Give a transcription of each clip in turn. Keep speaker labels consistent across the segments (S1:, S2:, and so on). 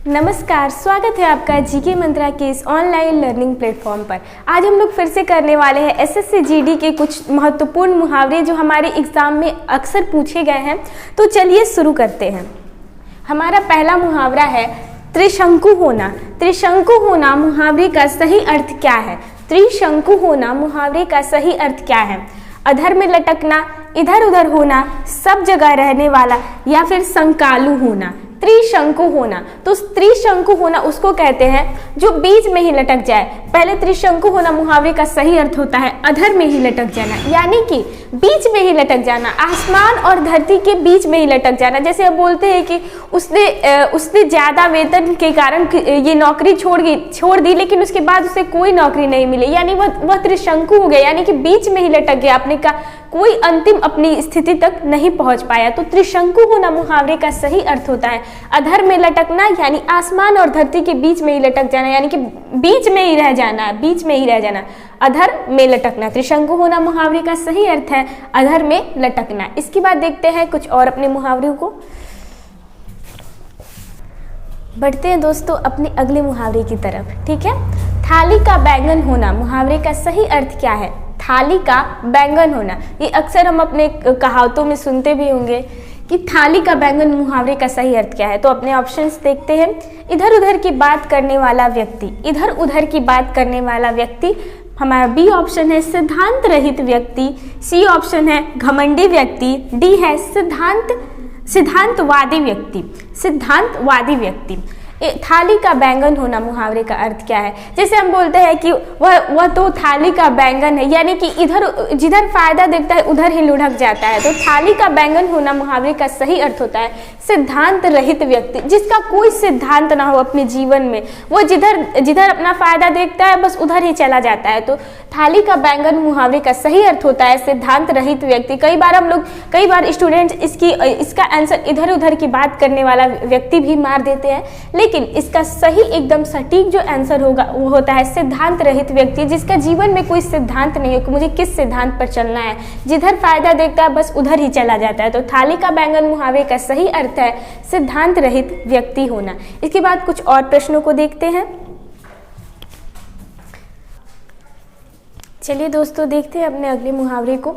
S1: नमस्कार, स्वागत है आपका जीके मंत्रा के इस ऑनलाइन लर्निंग प्लेटफॉर्म पर। आज हम लोग फिर से करने वाले हैं एसएससी जीडी के कुछ महत्वपूर्ण मुहावरे जो हमारे एग्जाम में अक्सर पूछे गए हैं। तो चलिए शुरू करते हैं। हमारा पहला मुहावरा है त्रिशंकु होना। त्रिशंकु होना मुहावरे का सही अर्थ क्या है? त्रिशंकु होना मुहावरे का सही अर्थ क्या है? अधर में लटकना, इधर उधर होना, सब जगह रहने वाला, या फिर संकालु होना। त्रिशंकु होना, तो त्रिशंकु होना उसको कहते हैं जो बीच में ही लटक जाए। पहले त्रिशंकु होना मुहावरे का सही अर्थ होता है अधर में ही लटक जाना, यानी कि बीच में ही लटक जाना, आसमान और धरती के बीच में ही लटक जाना। जैसे हम बोलते हैं कि उसने ज़्यादा वेतन के कारण ये नौकरी छोड़ दी, लेकिन उसके बाद उसे कोई नौकरी नहीं मिली, यानी वह त्रिशंकु हो गया, यानी कि बीच में ही लटक गया, अपने का कोई अंतिम अपनी स्थिति तक नहीं पहुंच पाया। तो त्रिशंकु होना मुहावरे का सही अर्थ होता है अधर में लटकना, यानी आसमान और धरती के बीच में ही लटक जाना, यानी कि बीच में ही रह जाना, बीच में ही रह जाना, अधर में लटकना। त्रिशंकु होना मुहावरे का सही अर्थ है अधर में लटकना। इसके बाद देखते हैं कुछ और अपने मुहावरों को। बढ़ते हैं दोस्तों अपने अगले मुहावरे की तरफ, ठीक है। थाली का बैंगन होना मुहावरे का सही अर्थ क्या है? थाली का बैंगन होना, ये अक्सर हम अपने कहावतों में सुनते भी होंगे कि थाली का बैंगन मुहावरे का सही अर्थ क्या है। तो अपने ऑप्शंस देखते हैं। इधर उधर की बात करने वाला व्यक्ति, इधर उधर की बात करने वाला व्यक्ति हमारा बी ऑप्शन है सिद्धांत रहित व्यक्ति, सी ऑप्शन है घमंडी व्यक्ति, डी है सिद्धांतवादी व्यक्ति, सिद्धांतवादी व्यक्ति। थाली का बैंगन होना मुहावरे का अर्थ क्या है? जैसे हम बोलते हैं कि वह तो थाली का बैंगन है, यानी कि जिधर फायदा देखता है उधर ही लुढ़क जाता है। तो थाली का बैंगन होना मुहावरे का सही अर्थ होता है सिद्धांत रहित व्यक्ति, जिसका कोई सिद्धांत ना हो अपने जीवन में, वो जिधर अपना फायदा देखता है बस उधर ही चला जाता है। तो थाली का बैंगन मुहावरे का सही अर्थ होता है सिद्धांत रहित व्यक्ति। कई बार स्टूडेंट्स इसका आंसर इधर उधर की बात करने वाला व्यक्ति भी मार देते हैं, लेकिन इसका सही एकदम सटीक जो आंसर होगा वो होता है सिद्धांत रहित व्यक्ति, जिसका जीवन में कोई सिद्धांत नहीं है कि मुझे किस सिद्धांत पर चलना है, जिधर फायदा देखता है बस उधर ही चला जाता है। तो थाली का बैंगन मुहावरे का सही अर्थ है सिद्धांत रहित व्यक्ति होना। इसके बाद कुछ और प्रश्नों को देखते हैं। चलिए दोस्तों देखते हैं अपने अगले मुहावरे को,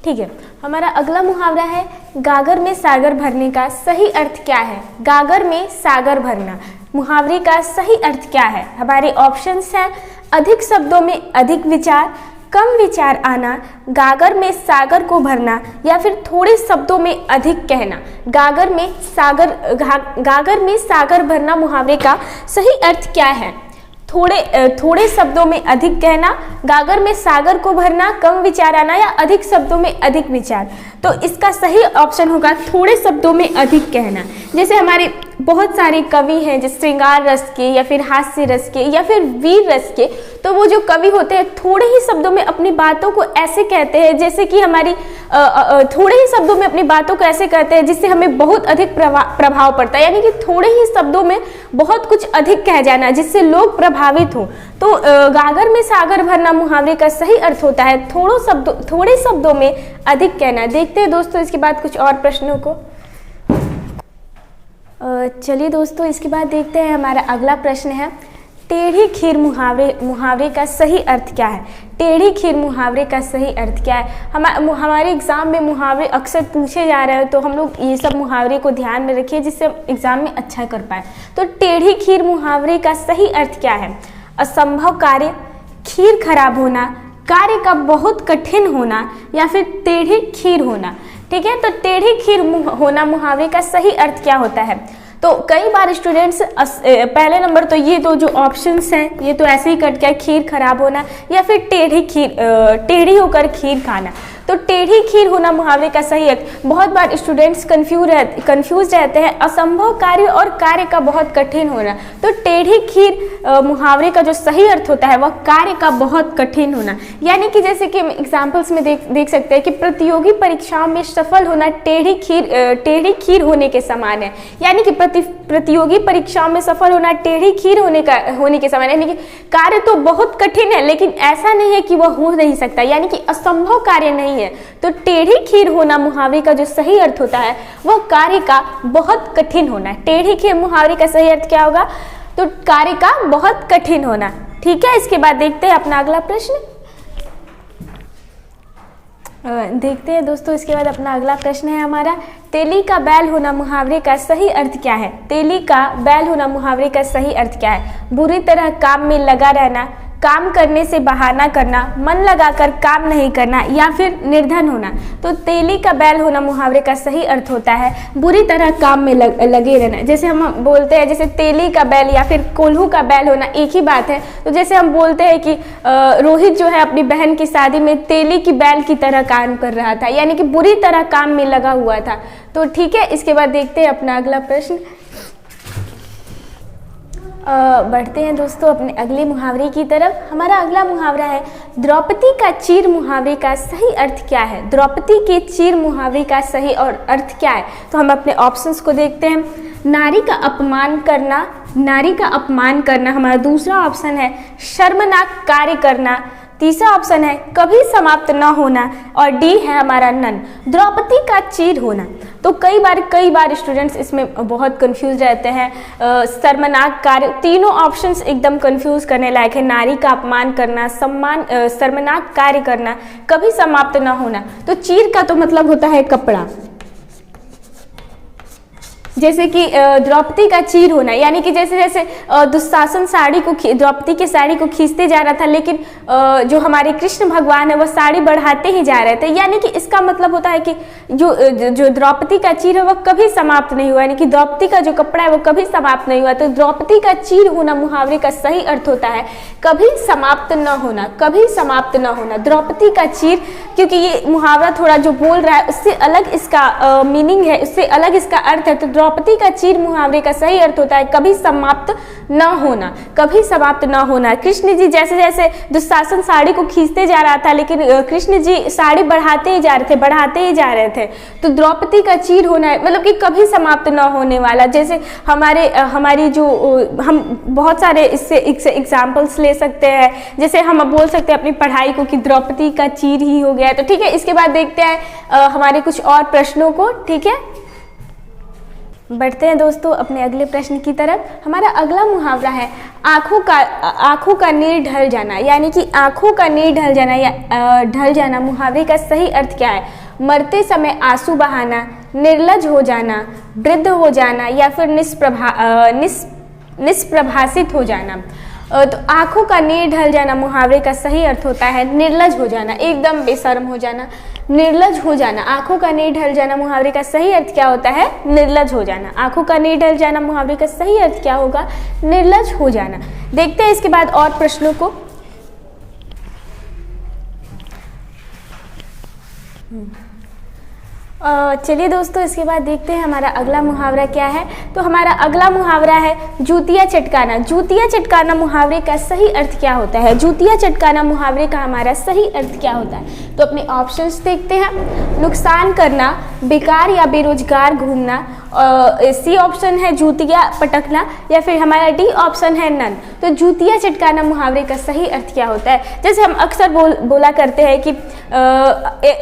S1: ठीक है। हमारा अगला मुहावरा है गागर में सागर भरने का सही अर्थ क्या है? गागर में सागर भरना मुहावरे का सही अर्थ क्या है? हमारे ऑप्शंस हैं अधिक शब्दों में अधिक विचार, कम विचार आना, गागर में सागर को भरना, या फिर थोड़े शब्दों में अधिक कहना। गागर में सागर भरना मुहावरे का सही अर्थ क्या है? थोड़े शब्दों में अधिक कहना, गागर में सागर को भरना, कम विचार आना, या अधिक शब्दों में अधिक विचार। तो इसका सही ऑप्शन होगा थोड़े शब्दों में अधिक कहना। जैसे हमारे बहुत सारे कवि हैं जैसे श्रृंगार रस के, या फिर हास्य रस के, या फिर वीर रस के। तो वो जो कवि होते हैं थोड़े ही शब्दों में अपनी बातों को ऐसे कहते हैं, जैसे कि हमारी थोड़े ही शब्दों में अपनी बातों को ऐसे कहते हैं जिससे हमें बहुत अधिक प्रभाव पड़ता है, यानी कि थोड़े ही शब्दों में बहुत कुछ अधिक कह जाना जिससे लोग प्रभावित हो। तो गागर में सागर भरना मुहावरे का सही अर्थ होता है थोड़े शब्दों में अधिक कहना। देखते हैं दोस्तों इसके बाद कुछ और प्रश्नों को। चलिए दोस्तों इसके बाद देखते हैं हमारा अगला प्रश्न है टेढ़ी खीर मुहावरे का सही अर्थ क्या है? टेढ़ी खीर मुहावरे का सही अर्थ क्या है? हमारे एग्जाम में मुहावरे अक्सर पूछे जा रहे हैं, तो हम लोग ये सब मुहावरे को ध्यान में रखिए जिससे एग्जाम में अच्छा कर पाए। तो टेढ़ी खीर मुहावरे का सही अर्थ क्या है? असंभव कार्य, खीर खराब होना, कार्य का बहुत कठिन होना, या फिर टेढ़ी खीर होना। ठीक है, तो टेढ़ी खीर होना मुहावरे का सही अर्थ क्या होता है? तो कई बार स्टूडेंट्स पहले नंबर तो ये दो जो ऑप्शंस हैं ये तो ऐसे ही कट गया, खीर खराब होना या फिर टेढ़ी होकर खीर खाना। तो टेढ़ी खीर होना मुहावरे का सही अर्थ, बहुत बार स्टूडेंट्स कंफ्यूज रहते हैं असंभव कार्य और कार्य का बहुत कठिन होना। तो टेढ़ी खीर मुहावरे का जो सही अर्थ होता है वह कार्य का बहुत कठिन होना, यानी कि जैसे कि एग्जाम्पल्स में देख सकते हैं कि प्रतियोगी परीक्षाओं में सफल होना टेढ़ी खीर होने के समान है। यानी कि प्रतियोगी परीक्षाओं में सफल होना टेढ़ी खीर होने के समान है। यानी कि कार्य तो बहुत कठिन है लेकिन ऐसा नहीं है कि वह हो नहीं सकता, यानी कि असंभव कार्य नहीं नहीं है। तो टेढ़ी खीर होना मुहावरे का जो सही अर्थ होता है वह कार्य का बहुत कठिन होना है। टेढ़ी खीर मुहावरे का सही अर्थ क्या होगा? तो कार्य का बहुत कठिन होना। ठीक है, इसके बाद देखते हैं अपना अगला प्रश्न। देखते हैं दोस्तों, इसके बाद अपना अगला प्रश्न है हमारा, तेली का बैल होना मुहावरे का सही अर्थ क्या है? तेली का बैल होना मुहावरे का सही अर्थ क्या है? बुरी तरह काम में लगा रहना, काम करने से बहाना करना, मन लगाकर काम नहीं करना, या फिर निर्धन होना। तो तेली का बैल होना मुहावरे का सही अर्थ होता है बुरी तरह काम में लगे रहना। जैसे हम बोलते हैं, जैसे तेली का बैल या फिर कोल्हू का बैल होना एक ही बात है। तो जैसे हम बोलते हैं कि रोहित जो है अपनी बहन की शादी में तेली की बैल की तरह काम कर रहा था, यानी कि बुरी तरह काम में लगा हुआ था। तो ठीक है, इसके बाद देखते हैं अपना अगला प्रश्न। बढ़ते हैं दोस्तों अपने अगले मुहावरे की तरफ। हमारा अगला मुहावरा है, द्रौपदी का चीर मुहावरे का सही अर्थ क्या है? द्रौपदी के चीर मुहावरे का सही और अर्थ क्या है? तो हम अपने ऑप्शंस को देखते हैं। नारी का अपमान करना, नारी का अपमान करना हमारा दूसरा ऑप्शन है। शर्मनाक कार्य करना तीसरा ऑप्शन है। कभी समाप्त न होना, और डी है हमारा नन। द्रौपदी का चीर होना, तो कई बार स्टूडेंट्स इसमें बहुत कंफ्यूज रहते हैं। शर्मनाक कार्य, तीनों ऑप्शंस एकदम कंफ्यूज करने लायक है। नारी का अपमान करना, शर्मनाक कार्य करना, कभी समाप्त न होना। तो चीर का तो मतलब होता है कपड़ा, जैसे कि द्रौपदी का चीर होना, यानी कि जैसे जैसे दुशासन साड़ी को द्रौपदी की साड़ी को खींचते जा रहा था, लेकिन जो हमारे कृष्ण भगवान है वह साड़ी बढ़ाते ही जा रहे थे। यानी कि इसका मतलब होता है कि जो द्रौपदी का चीर है वह कभी समाप्त नहीं हुआ, यानी कि द्रौपदी का जो कपड़ा है वो कभी समाप्त नहीं हुआ। तो द्रौपदी का चीर होना मुहावरे का सही अर्थ होता है कभी समाप्त न होना, कभी समाप्त न होना। द्रौपदी का चीर, क्योंकि ये मुहावरा थोड़ा जो बोल रहा है उससे अलग इसका मीनिंग है, उससे अलग इसका अर्थ है। तो द्रौपदी का चीर मुहावरे का सही अर्थ होता है कभी समाप्त न होना, कभी समाप्त न होना। कृष्ण जी जैसे जैसे दुशासन साड़ी को खींचते जा रहा था, लेकिन कृष्ण जी साड़ी बढ़ाते ही जा रहे थे। तो द्रौपदी का चीर होना है मतलब कि कभी समाप्त न होने वाला। जैसे हमारी जो हम बहुत सारे इससे एग्जाम्पल्स ले सकते हैं। जैसे हम बोल सकते हैं अपनी पढ़ाई को कि द्रौपदी का चीर ही हो गया। तो ठीक है, इसके बाद देखते हैं हमारे कुछ और प्रश्नों को। ठीक है, बढ़ते हैं दोस्तों अपने अगले प्रश्न की तरफ। हमारा अगला मुहावरा है, आंखों का नीर ढल जाना, यानी कि आंखों का नीर ढल जाना या ढल जाना मुहावरे का सही अर्थ क्या है? मरते समय आंसू बहाना, निर्लज हो जाना, वृद्ध हो जाना, या फिर निष्प्रभाषित हो जाना। तो आंखों का नीर ढल जाना मुहावरे का सही अर्थ होता है निर्लज हो जाना, एकदम बेशर्म हो जाना, निर्लज हो जाना। आंखों का नीर ढल जाना मुहावरे का सही अर्थ क्या होता है? निर्लज हो जाना। आंखों का नीर ढल जाना मुहावरे का सही अर्थ क्या होगा? निर्लज हो जाना। देखते हैं इसके बाद और प्रश्नों को। चलिए दोस्तों, इसके बाद देखते हैं हमारा अगला मुहावरा क्या है। तो हमारा अगला मुहावरा है जूतिया चटकाना। जूतिया चटकाना मुहावरे का सही अर्थ क्या होता है? जूतिया चटकाना मुहावरे का हमारा सही अर्थ क्या होता है? तो अपने ऑप्शंस देखते हैं। नुकसान करना, बेकार या बेरोजगार घूमना, सी ऑप्शन है जूतिया पटकना, या फिर हमारा डी ऑप्शन है नन। तो जूतिया चटकाना मुहावरे का सही अर्थ क्या होता है? जैसे हम अक्सर बोला करते हैं कि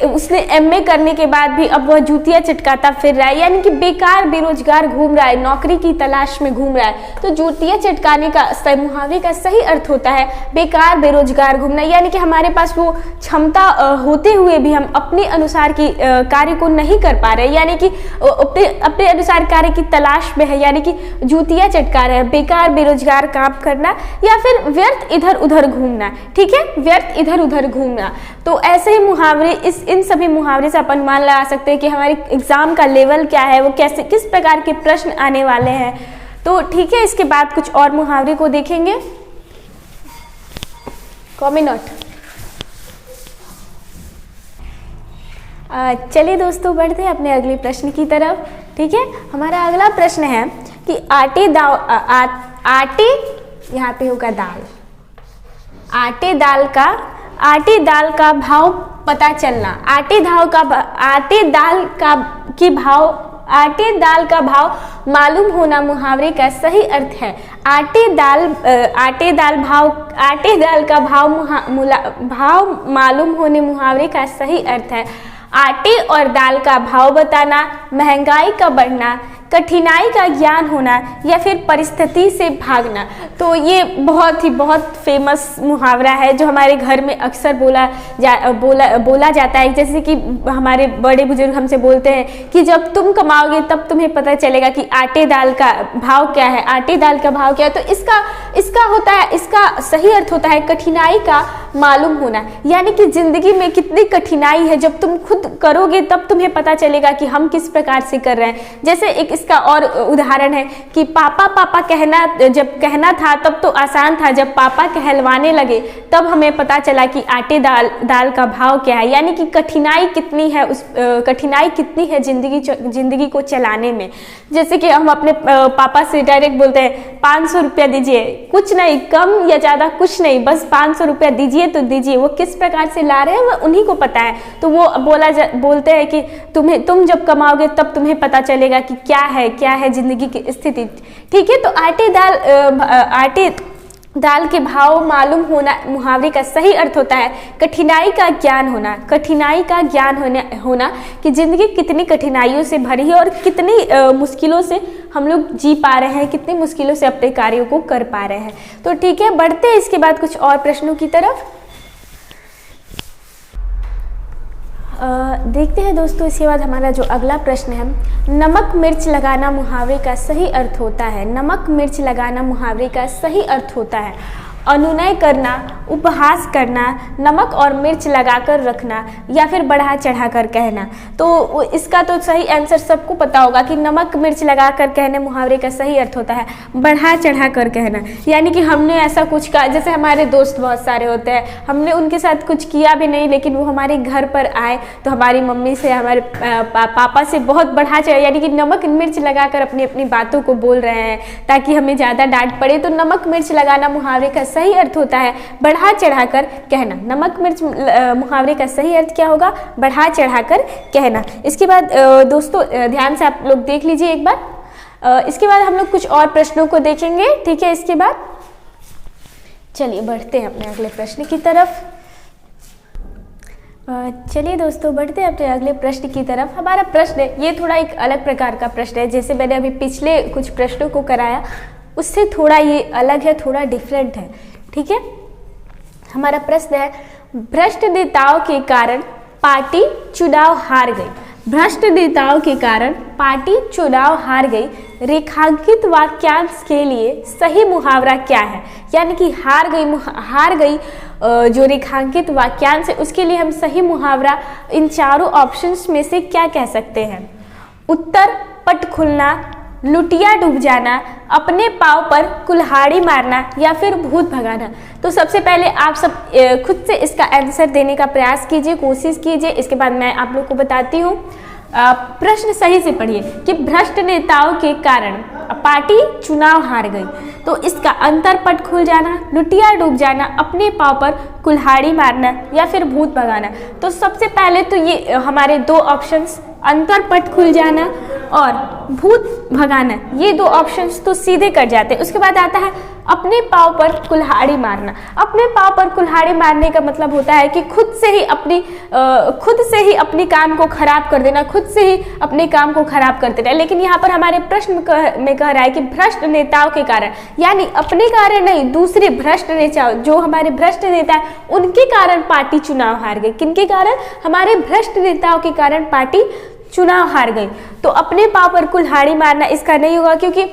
S1: उसने एमए करने के बाद भी अब वह जूतिया चटकाता फिर रहा है, यानी कि बेकार बेरोजगार घूम रहा है, नौकरी की तलाश में घूम रहा है। तो जूतिया चटकाने का मुहावरे का सही अर्थ होता है बेकार बेरोजगार घूमना, यानी कि हमारे पास वो क्षमता होते हुए भी हम अपने अनुसार की कार्य को नहीं कर पा रहे, यानी कि अपने अनुसार कार्य की तलाश में है, यानी कि जूतिया चटका रहे हैं। बेकार बेरोजगार काम करना या फिर व्यर्थ इधर उधर घूमना। ठीक है, व्यर्थ इधर उधर घूमना। तो ऐसे ही मुहावरे, इन सभी मुहावरे से अपन मान लगा सकते हैं कि हमारे एग्जाम का लेवल क्या है, वो कैसे किस प्रकार के प्रश्न आने वाले हैं। तो ठीक है, इसके बाद कुछ और मुहावरे को देखेंगे। Comment note. चलिए दोस्तों, बढ़ते हैं अपने अगले प्रश्न की तरफ। ठीक है, हमारा अगला प्रश्न है कि आटे यहाँ पे होगा दाल, आटे दाल का भाव पता चलना। आटे दाल का भाव मालूम होना मुहावरे का सही अर्थ है। आटे दाल का भाव मालूम होने मुहावरे का सही अर्थ है। आटे और दाल का भाव बताना, महंगाई का बढ़ना, कठिनाई का ज्ञान होना या फिर परिस्थिति से भागना। तो ये बहुत फेमस मुहावरा है जो हमारे घर में अक्सर बोला जाता है। जैसे कि हमारे बड़े बुजुर्ग हमसे बोलते हैं कि जब तुम कमाओगे तब तुम्हें पता चलेगा कि आटे दाल का भाव क्या है, आटे दाल का भाव क्या है। तो इसका सही अर्थ होता है कठिनाई का मालूम होना, यानी कि जिंदगी में कितनी कठिनाई है, जब तुम खुद करोगे तब तुम्हें पता चलेगा कि हम किस प्रकार से कर रहे हैं। जैसे एक इसका और उदाहरण है कि पापा पापा जब कहना था तब तो आसान था, जब पापा कहलवाने लगे तब हमें पता चला कि आटे दाल का भाव क्या है। यानी कि कठिनाई कितनी है जिंदगी को चलाने में। जैसे कि हम अपने पापा से डायरेक्ट बोलते हैं 500 रुपया दीजिए, कुछ नहीं, कम या ज़्यादा कुछ नहीं, बस 500 रुपया दीजिए तो दीजिए। वो किस प्रकार से ला रहे हैं वो उन्हीं को पता है। तो वो बोलते हैं कि तुम जब कमाओगे तब तुम्हें पता चलेगा कि क्या है जिंदगी की स्थिति। ठीक है, तो आटे दाल के भाव मालूम होना मुहावरे का सही अर्थ होता है कठिनाई का ज्ञान होना कि जिंदगी कितनी कठिनाइयों से भरी है और कितनी मुश्किलों से हम लोग जी पा रहे हैं, कितनी मुश्किलों से अपने कार्यों को कर पा रहे हैं। तो ठीक है, बढ़ते हैं इसके बाद कुछ और प्रश्नों की तरफ। देखते हैं दोस्तों, इसके बाद हमारा जो अगला प्रश्न है, नमक मिर्च लगाना मुहावरे का सही अर्थ होता है। नमक मिर्च लगाना मुहावरे का सही अर्थ होता है अनुनय करना, उपहास करना, नमक और मिर्च लगाकर रखना या फिर बढ़ा चढ़ाकर कहना। तो इसका तो सही आंसर सबको पता होगा कि नमक मिर्च लगाकर कहने मुहावरे का सही अर्थ होता है बढ़ा चढ़ाकर कहना। यानी कि हमने ऐसा कुछ कहा, जैसे हमारे दोस्त बहुत सारे होते हैं, हमने उनके साथ कुछ किया भी नहीं लेकिन वो हमारे घर पर आए तो हमारी मम्मी से, हमारे पापा से बहुत बढ़ा चढ़ा, यानी कि नमक मिर्च लगाकर अपनी बातों को बोल रहे हैं ताकि हमें ज़्यादा डांट पड़े। तो नमक मिर्च लगाना मुहावरे का सही अर्थ होता है बढ़ा चढ़ाकर कहना। नमक मिर्च मुहावरे का सही अर्थ क्या होगा? बढ़ा चढ़ाकर कहना। इसके बाद दोस्तों ध्यान से आप लोग देख लीजिए एक बार। इसके बाद हम लोग कुछ और प्रश्नों को देखेंगे। ठीक है, इसके बाद चलिए बढ़ते हैं अपने अगले प्रश्न की तरफ। चलिए दोस्तों बढ़ते हैं अपने अगले प्रश्न की तरफ। हमारा प्रश्न ये थोड़ा एक अलग प्रकार का प्रश्न है। जैसे मैंने अभी पिछले कुछ प्रश्नों को कराया उससे थोड़ा ये अलग है, थोड़ा डिफरेंट है। ठीक है, हमारा प्रश्न है, भ्रष्ट नेताओं के कारण पार्टी चुनाव हार गई। भ्रष्ट नेताओं के कारण पार्टी चुनाव हार गई, रेखांकित वाक्यांश के लिए सही मुहावरा क्या है? यानी कि हार गई जो रेखांकित वाक्यांश है उसके लिए हम सही मुहावरा इन चारों ऑप्शंस में से क्या कह सकते हैं? उत्तर, पट खुलना, लुटिया डूब जाना, अपने पाँव पर कुल्हाड़ी मारना या फिर भूत भगाना। तो सबसे पहले आप सब खुद से इसका आंसर देने का प्रयास कीजिए, कोशिश कीजिए। इसके बाद मैं आप लोग को बताती हूँ। प्रश्न सही से पढ़िए कि भ्रष्ट नेताओं के कारण पार्टी चुनाव हार गई। तो इसका अंतर पट खुल जाना, लुटिया डूब जाना, अपने पाँव पर कुल्हाड़ी मारना या फिर भूत भगाना। तो सबसे पहले तो ये हमारे दो ऑप्शंस, अंतर पट खुल जाना और भूत भगाना, ये दो ऑप्शंस तो सीधे कट जाते हैं। उसके बाद आता है अपने पाँव पर कुल्हाड़ी मारना। अपने पाँव पर कुल्हाड़ी मारने का मतलब होता है कि खुद से ही अपनी काम को खराब कर देना, खुद से ही अपने काम को खराब कर देना। लेकिन यहाँ पर हमारे प्रश्न में कह रहा है कि भ्रष्ट नेताओं के कारण, यानी अपने कारण नहीं, दूसरे भ्रष्ट नेता, जो हमारे भ्रष्ट नेता है उनके कारण पार्टी चुनाव हार गई। किनके कारण? हमारे भ्रष्ट नेताओं के कारण पार्टी चुनाव हार गई। तो अपने पाँव पर कुल्हाड़ी मारना इसका नहीं होगा, क्योंकि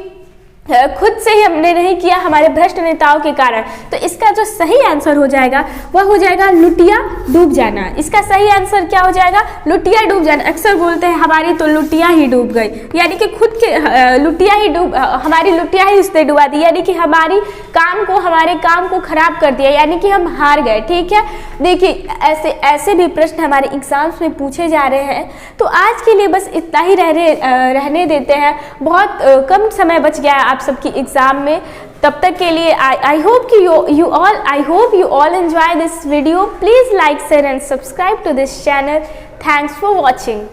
S1: खुद से ही हमने नहीं किया, हमारे भ्रष्ट नेताओं के कारण। तो इसका जो सही आंसर हो जाएगा वह हो जाएगा लुटिया डूब जाना। इसका सही आंसर क्या हो जाएगा? लुटिया डूब जाना। अक्सर बोलते हैं हमारी तो लुटिया ही डूब गई, यानी कि खुद के हमारी लुटिया ही उसने डुबा दी, यानी कि हमारे काम को खराब कर दिया, यानी कि हम हार गए। ठीक है, देखिए ऐसे भी प्रश्न हमारे एग्जाम्स में पूछे जा रहे हैं। तो आज के लिए बस इतना ही रहने देते हैं। बहुत कम समय बच गया है सबकी एग्जाम में। तब तक के लिए I hope you all enjoy this video. Please like, share and subscribe to this channel. Thanks for watching.